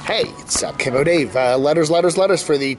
Hey, it's camodave. Letters for the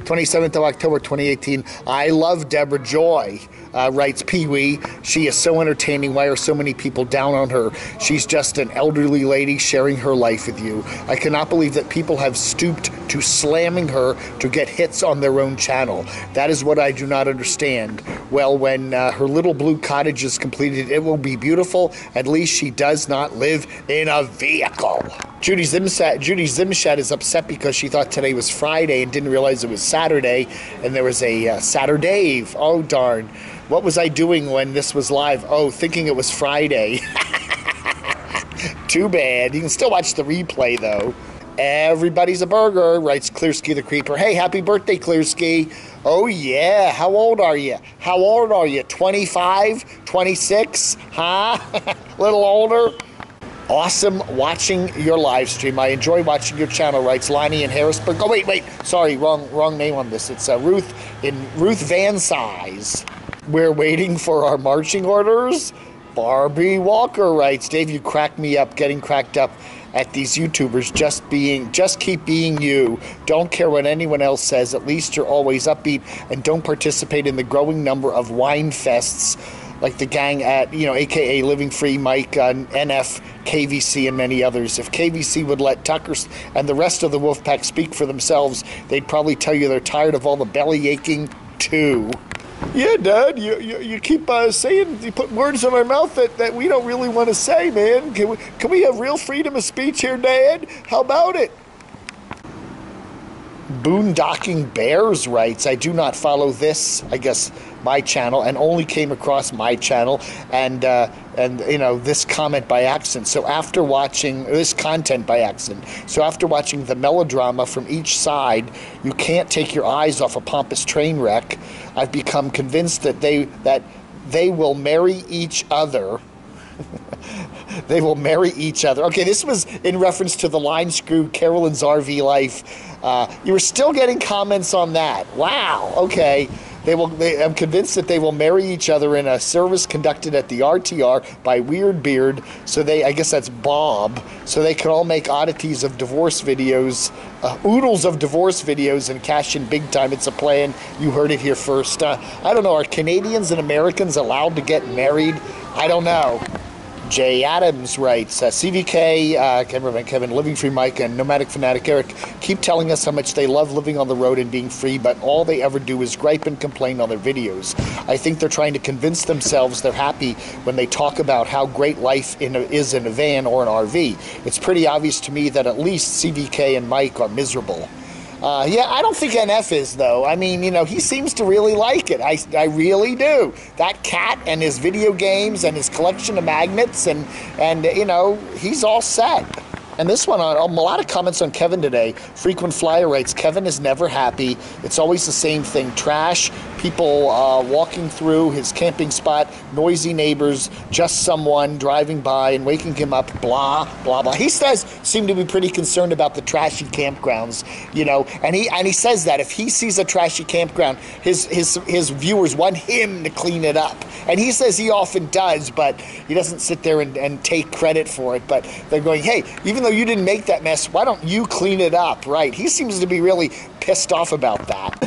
27th of October 2018. I love Deborah Joy, writes Pee Wee. She is so entertaining. Why are so many people down on her? She's just an elderly lady sharing her life with you. I cannot believe that people have stooped to slamming her to get hits on their own channel. That is what I do not understand. Well, when her little blue cottage is completed, it will be beautiful. At least she does not live in a vehicle. Judy Zimshat is upset because she thought today was Friday and didn't realize it was Saturday, and there was a Saturday. Oh, darn. What was I doing when this was live? Oh, thinking it was Friday. Too bad. You can still watch the replay, though. Everybody's a burger, writes Clearski the Creeper. Hey, happy birthday, Clearski. Oh, yeah. How old are you? 25? 26? Huh? Little older? Awesome watching your live stream. I enjoy watching your channel, writes Lonnie in Harrisburg. Oh, wait. Sorry, wrong name on this. It's Ruth Van Size. We're waiting for our marching orders. Barbie Walker writes, Dave, you crack me up, getting cracked up at these YouTubers just keep being you. Don't care what anyone else says. At least you're always upbeat, and don't participate in the growing number of wine fests like the gang at, AKA Living Free, Mike, NF, KVC, and many others. If KVC would let Tucker and the rest of the Wolfpack speak for themselves, they'd probably tell you they're tired of all the belly aching too. Yeah, Dad, you keep saying, you put words in our mouth that we don't really want to say, man. Can we have real freedom of speech here, Dad? How about it? Boondocking Bears writes, I do not follow this, I guess, my channel, and only came across my channel and this comment by accident. So after watching this content by accident, the melodrama from each side, you can't take your eyes off a pompous train wreck. I've become convinced that they will marry each other. They will marry each other. Okay, this was in reference to the line screw Carolyn's RV life. You were still getting comments on that. Wow. Okay. I'm convinced that they will marry each other in a service conducted at the RTR by Weird Beard. So I guess that's Bob. So they can all make oddities of divorce videos, oodles of divorce videos, and cash in big time. It's a plan. You heard it here first. I don't know. Are Canadians and Americans allowed to get married? I don't know. Jay Adams writes, CVK, Kevin, Living Free Mike, and Nomadic Fanatic Eric keep telling us how much they love living on the road and being free, but all they ever do is gripe and complain on their videos. I think they're trying to convince themselves they're happy when they talk about how great life is in a van or an RV. It's pretty obvious to me that at least CVK and Mike are miserable. Yeah, I don't think NF is, though. I mean, he seems to really like it. I really do. That cat and his video games and his collection of magnets and he's all set. And this one, a lot of comments on Kevin today. Frequent Flyer writes, Kevin is never happy. It's always the same thing. Trash, people walking through his camping spot, noisy neighbors, just someone driving by and waking him up, blah, blah, blah. He does seem to be pretty concerned about the trashy campgrounds, and he says that if he sees a trashy campground, his viewers want him to clean it up. And he says he often does, but he doesn't sit there and take credit for it. But they're going, hey, even though you didn't make that mess, why don't you clean it up, right? He seems to be really pissed off about that.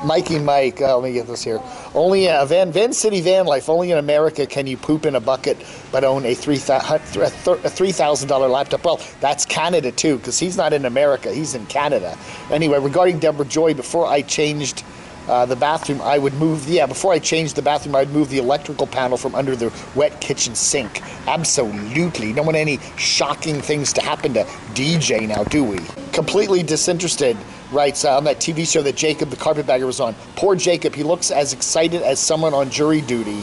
Mikey Mike, let me get this here. Only Van City van life, only in America can you poop in a bucket but own a $3,000 laptop. Well, that's Canada too, because he's not in America, he's in Canada. Anyway, regarding Deborah Joy, before I changed the bathroom, I would move, before I changed the bathroom, I'd move the electrical panel from under the wet kitchen sink. Absolutely. Don't want any shocking things to happen to DJ now, do we? Completely disinterested writes on that TV show that Jacob the Carpetbagger was on. Poor Jacob, he looks as excited as someone on jury duty.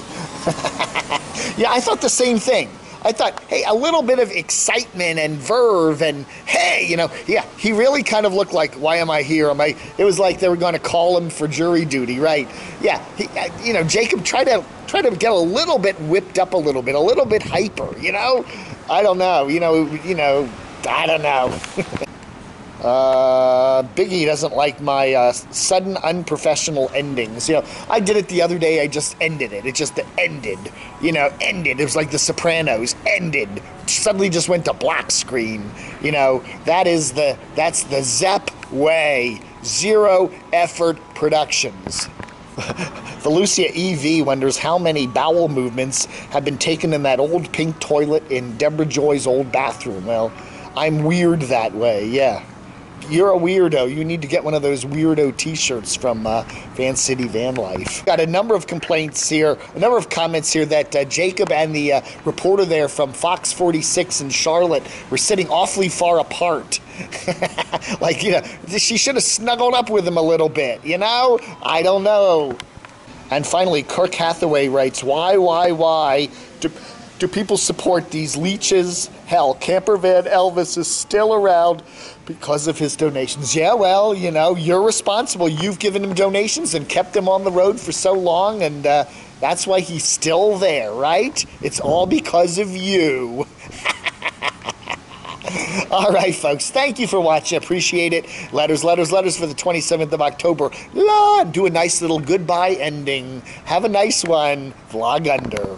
Yeah, I thought the same thing. I thought, hey, a little bit of excitement and verve and, hey, he really kind of looked like, why am I here? It was like they were going to call him for jury duty, right? Yeah, Jacob tried to get a little bit whipped up a little bit hyper, I don't know, I don't know. Biggie doesn't like my sudden unprofessional endings. You know, I did it the other day. I just ended it. It just ended. You know, ended. It was like The Sopranos. Ended. Suddenly just went to black screen. You know, that's the Zepp way. Zero effort productions. Felucia EV wonders how many bowel movements have been taken in that old pink toilet in Deborah Joy's old bathroom. Well, I'm weird that way, yeah. You're a weirdo. You need to get one of those weirdo t-shirts from Van City Van Life. Got a number of complaints here, a number of comments here that Jacob and the reporter there from Fox 46 in Charlotte were sitting awfully far apart. Like, you know, she should have snuggled up with him a little bit, you know? I don't know. And finally, Kirk Hathaway writes, why do people support these leeches? Hell, Camper Van Elvis is still around because of his donations. Yeah, well, you know, you're responsible. You've given him donations and kept him on the road for so long, and that's why he's still there, right? It's all because of you. All right, folks, thank you for watching. I appreciate it. Letters for the 27th of October. Do a nice little goodbye ending. Have a nice one. Vlog under.